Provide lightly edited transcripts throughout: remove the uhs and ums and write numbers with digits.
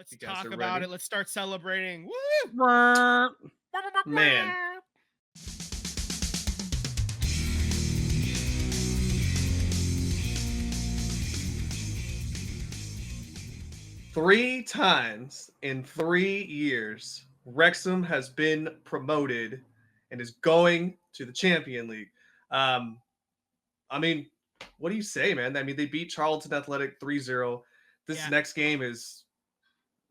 Let's You guys talk are about ready? it. Let's start celebrating. Man, 3 times in 3 years, Wrexham has been promoted and is going to the Champion League. Um, I mean, what do you say, man? I mean, they beat Charlton Athletic 3-0. This Yeah, next game is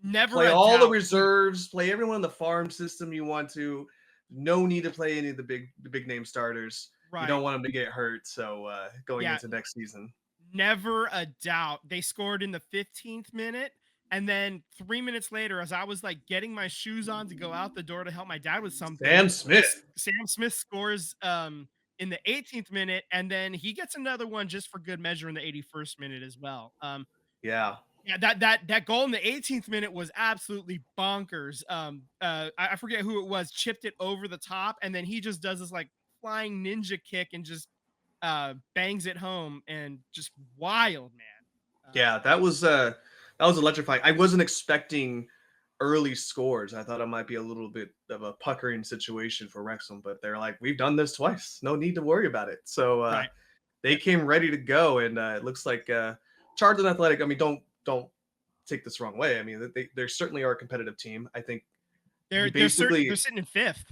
never play a all the doubt. reserves, play everyone in the farm system you want to. No need to play any of the big name starters. You don't Right. want them to get hurt. So going Yeah, into next season, never a doubt. They scored in the 15th minute. And then 3 minutes later, as I was like getting my shoes on to go out the door to help my dad with something, Sam Smith. Sam Smith scores in the 18th minute, and then he gets another one just for good measure in the 81st minute as well. Yeah, Yeah, that goal in the 18th minute was absolutely bonkers. I forget who it was, chipped it over the top, and then he just does this like flying ninja kick and just bangs it home, and just wild, man. yeah, that was electrifying. I wasn't expecting early scores. I thought it might be a little bit of a puckering situation for Wrexham, but they're like, we've done this twice. No need to worry about it. So Right. they came ready to go, and it looks like Charlton Athletic. I mean, don't take this wrong way. I mean, they certainly are a competitive team. I think you They're basically, sitting in fifth.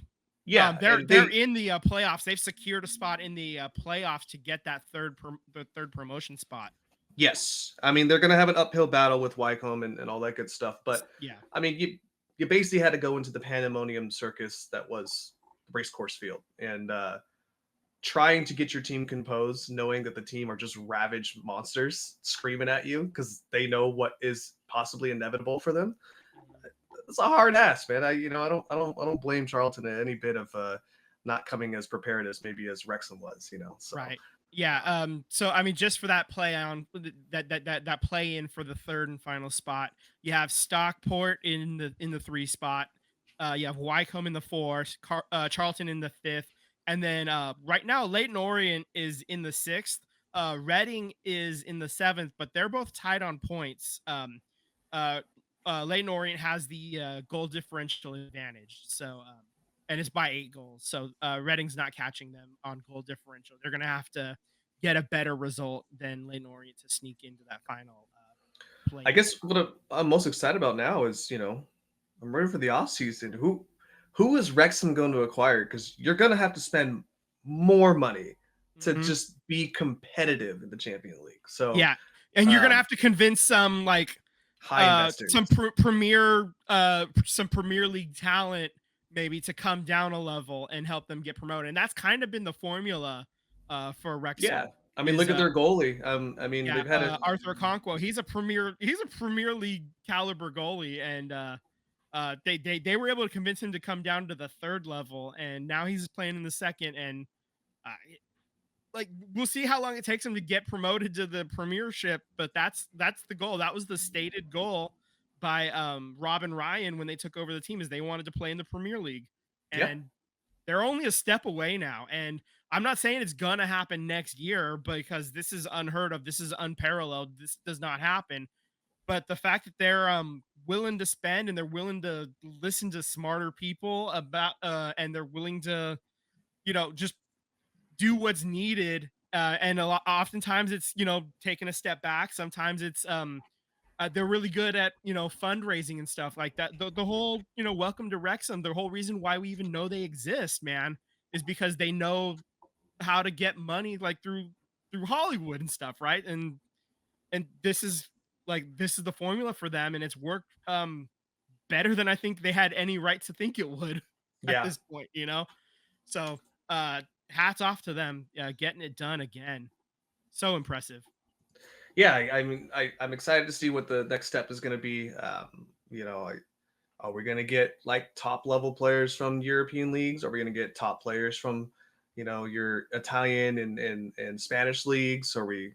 yeah, They're and they're they in the playoffs. They've secured a spot in the playoffs to get that the third promotion spot. yes, I mean they're gonna have an uphill battle with Wycombe and all that good stuff. But Yeah. I mean, you basically had to go into the pandemonium circus that was the racecourse field, and trying to get your team composed, knowing that the team are just ravaged monsters screaming at you because they know what is possibly inevitable for them. It's a hard ask, man. I don't blame Charlton at any bit of not coming as prepared as maybe as Wrexham was, So Right. Yeah. So I mean, just for that play on that play in for the third and final spot, you have Stockport in the three spot. You have Wycombe in the four, Charlton in the fifth, and then right now Leighton Orient is in the sixth. Reading is in the seventh, but they're both tied on points. Uh, Leighton Orient has the goal differential advantage, so and it's by 8 goals. So Reading's not catching them on goal differential. They're going to have to get a better result than Leighton Orient to sneak into that final I play-in guess spot. what I'm most excited about now is I'm ready for the off season. Who is Wrexham going to acquire? Because you're going to have to spend more money to Hmm. just be competitive in the Champion League. So Yeah, and you're going to um, have to convince some like high investors. some Premier League talent maybe to come down a level and help them get promoted. And that's kind of been the formula for Yeah, Wrexham I mean, is look at their goalie. I mean, yeah, they've had a Arthur Conquo. He's a Premier League caliber goalie, and they were able to convince him to come down to the third level, and now he's playing in the second. And like we'll see how long it takes him to get promoted to the Premiership, but that's the goal. That was the stated goal by Rob and Ryan when they took over the team, is they wanted to play in the Premier League, yeah, and they're only a step away now. And I'm not saying it's gonna happen next year because this is unheard of. This is unparalleled. This does not happen. But the fact that they're willing to spend and they're willing to listen to smarter people about and they're willing to, just do what's needed. And oftentimes it's, taking a step back. Sometimes it's they're really good at fundraising and stuff like that. The whole welcome to Wrexham. The whole reason why we even know they exist, man, is because they know how to get money like through Hollywood and stuff, right? And this is the formula for them, and it's worked better than I think they had any right to think it would at yeah. this point. So hats off to them, getting it done again. So impressive. Yeah, I mean, I'm excited to see what the next step is going to be. Are we going to get like top level players from European leagues? Are we going to get top players from, your Italian and Spanish leagues? Are we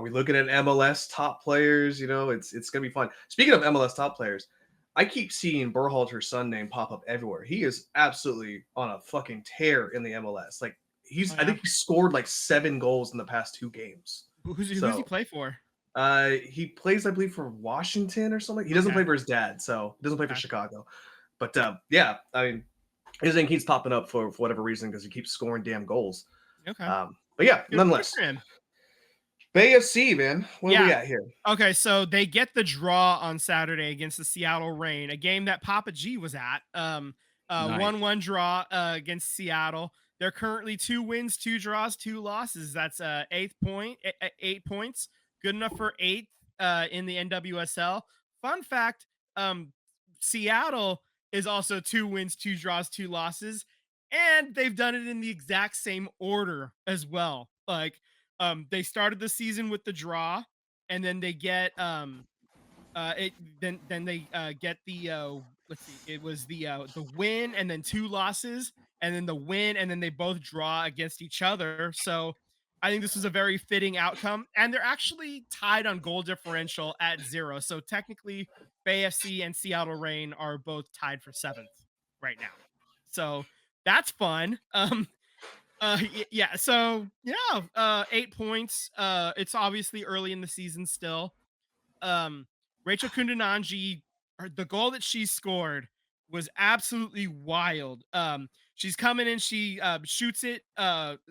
looking at MLS top players? It's going to be fun. Speaking of MLS top players, I keep seeing Berhalter's son name pop up everywhere. He is absolutely on a fucking tear in the MLS. Like Oh I yeah. think he scored like 7 goals in the past 2 games. Who's he So play for? He plays, I believe, for Washington or something. He doesn't Okay. play for his dad, so he doesn't play for Okay. Chicago. But yeah, I mean, his name keeps popping up for whatever reason because he keeps scoring damn goals. Okay. But yeah, Good nonetheless, for him. Bay FC, man, where we Yeah. at here? Okay, so they get the draw on Saturday against the Seattle Reign, a game that Papa G was at. 1-1 draw against Seattle. They're currently 2 wins, 2 draws, 2 losses. That's 8 points. Good enough for 8th in the NWSL. Fun fact, um Seattle is also 2 wins, 2 draws, 2 losses, and they've done it in the exact same order as well. Like they started the season with the draw, and then they get it then they get the let's see, it was the win and then 2 losses and then the win and then they both draw against each other. So I think this was a very fitting outcome, and they're actually tied on goal differential at 0. So technically Bay FC and Seattle Reign are both tied for 7th right now. So that's fun. Yeah, so yeah, 8 points. It's obviously early in the season still. Rachel Kundananji, the goal that she scored was absolutely wild. She's coming in, she shoots it.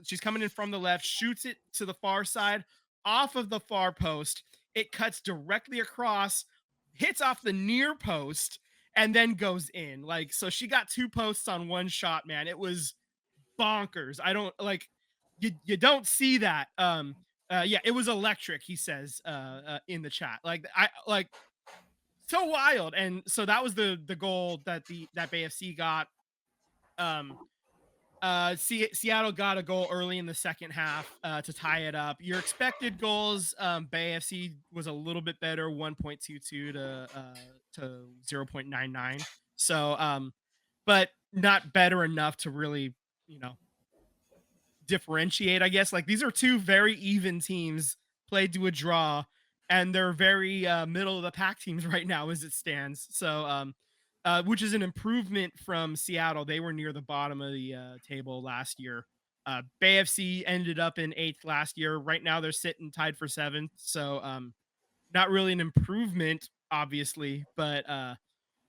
She's coming in from the left, shoots it to the far side, off of the far post. It cuts directly across, hits off the near post, and then goes in. Like, so she got 2 posts on one shot, man. It was bonkers. I don't like you don't see that. Yeah, it was electric, he says in the chat. Like I like so wild. And so that was the goal that that Bay FC got. Um Seattle got a goal early in the second half to tie it up. Your expected goals, Bay FC was a little bit better, 1.22 to 0.99. So but not better enough to really, you know, differentiate, I guess. Like these are 2 very even teams played to a draw, and they're very middle of the pack teams right now as it stands. So which is an improvement from Seattle. They were near the bottom of the table last year. Bay FC ended up in 8th last year. Right now they're sitting tied for 7th. So not really an improvement obviously, but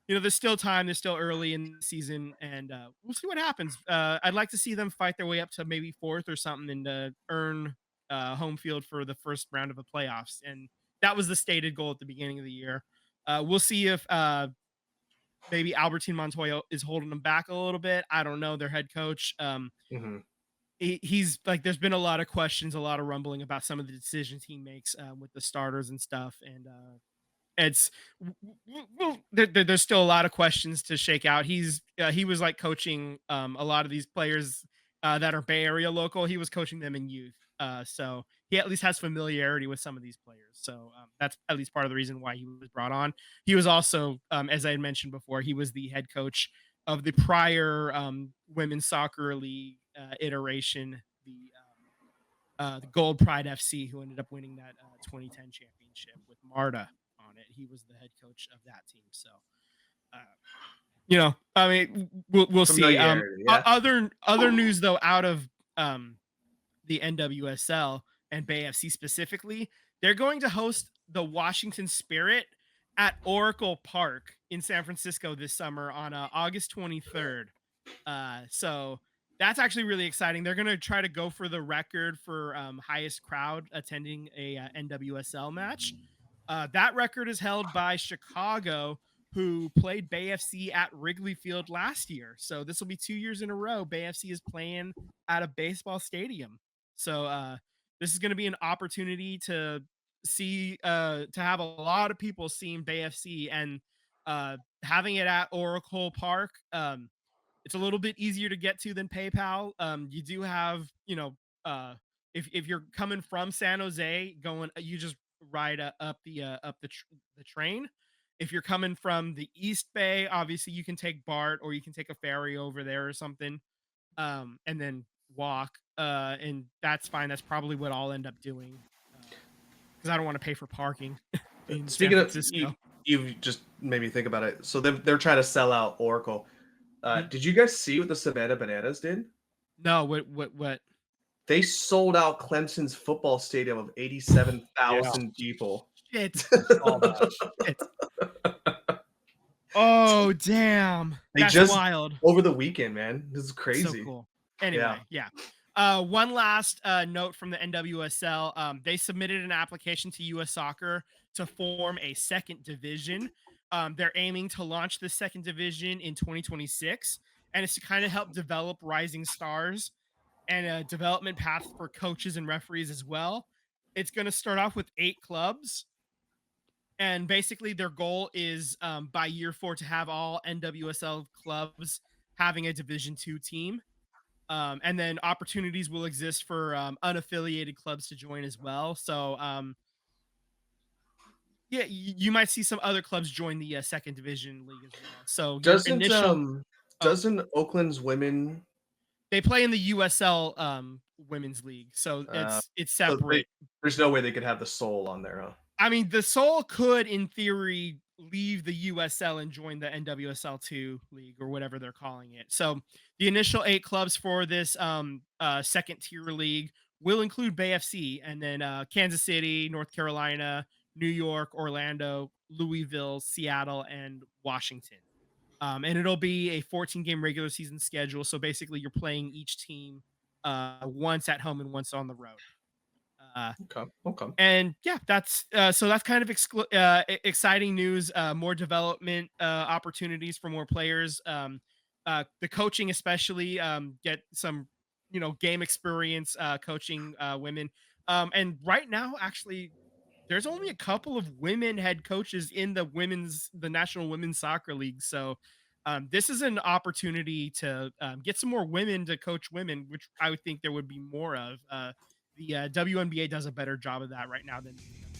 you know, there's still time. There's still early in the season, and we'll see what happens. I'd like to see them fight their way up to maybe 4th or something and earn home field for the first round of the playoffs. And that was the stated goal at the beginning of the year. We'll see if maybe Albertine Montoya is holding them back a little bit. I don't know. Their head coach. Hmm. He's like, there's been a lot of questions, a lot of rumbling about some of the decisions he makes with the starters and stuff. And it's there's still a lot of questions to shake out. He was like coaching a lot of these players that are Bay Area local. He was coaching them in youth, so he at least has familiarity with some of these players. So that's at least part of the reason why he was brought on. He was also, as I had mentioned before, he was the head coach of the prior women's soccer league iteration, the Gold Pride FC, who ended up winning that 2010 championship with Marta on it. He was the head coach of that team. So, uh, you know, I mean, we'll see. Familiarity, yeah. Other news though, out of the NWSL and Bay FC specifically, they're going to host the Washington Spirit at Oracle Park in San Francisco this summer on August 23rd. So that's actually really exciting. They're going to try to go for the record for highest crowd attending a NWSL match. That record is held by Chicago, who played Bay FC at Wrigley Field last year. So this will be 2 years in a row. Bay FC is playing at a baseball stadium. So this is going to be an opportunity to see, to have a lot of people seeing Bay FC, and having it at Oracle Park. It's a little bit easier to get to than PayPal. You do have, you know, if you're coming from San Jose, going, you just ride up the train. If you're coming from the East Bay, obviously you can take BART or you can take a ferry over there or something, and then walk. And that's fine. That's probably what I'll end up doing because I don't want to pay for parking in San Speaking of, Francisco. you just made me think about it. So they're trying to sell out Oracle. Mhm. Did you guys see what the Savannah Bananas did? No, what? They sold out Clemson's football stadium of Yeah, 87,000 people. Shit. all that. Shit. Oh, damn. They That's just wild. over the weekend, man. This is So crazy. cool. Yeah. Anyway, yeah. One last note from the NWSL. They submitted an application to US Soccer to form a second division. They're aiming to launch the second division in 2026, and it's to kind of help develop rising stars and a development path for coaches and referees as well. It's going to start off with 8 clubs, and basically their goal is by year 4 to have all NWSL clubs having a Division 2 team, and then opportunities will exist for unaffiliated clubs to join as well. So yeah, you might see some other clubs join the second division league as well. So your Doesn't initial oh, doesn't Oakland's women they play in the USL women's league, so uh it's so they separate. there's no way they could have the soul on there, huh? I mean, the Soul could, in theory, leave the USL and join the NWSL 2 league or whatever they're calling it. So the initial 8 clubs for this second tier league will include Bay FC, and then Kansas City, North Carolina, New York, Orlando, Louisville, Seattle, and Washington. And it'll be a 14 game regular season schedule. So basically, you're playing each team once at home and once on the road. Uh, Okay. Okay. and yeah, that's so that's kind of exciting news. More development opportunities for more players. The coaching, especially, get some game experience coaching women. And right now, actually, there's only a couple of women head coaches in the National Women's Soccer League. So this is an opportunity to get some more women to coach women, which I would think there would be more of. The WNBA does a better job of that right now than the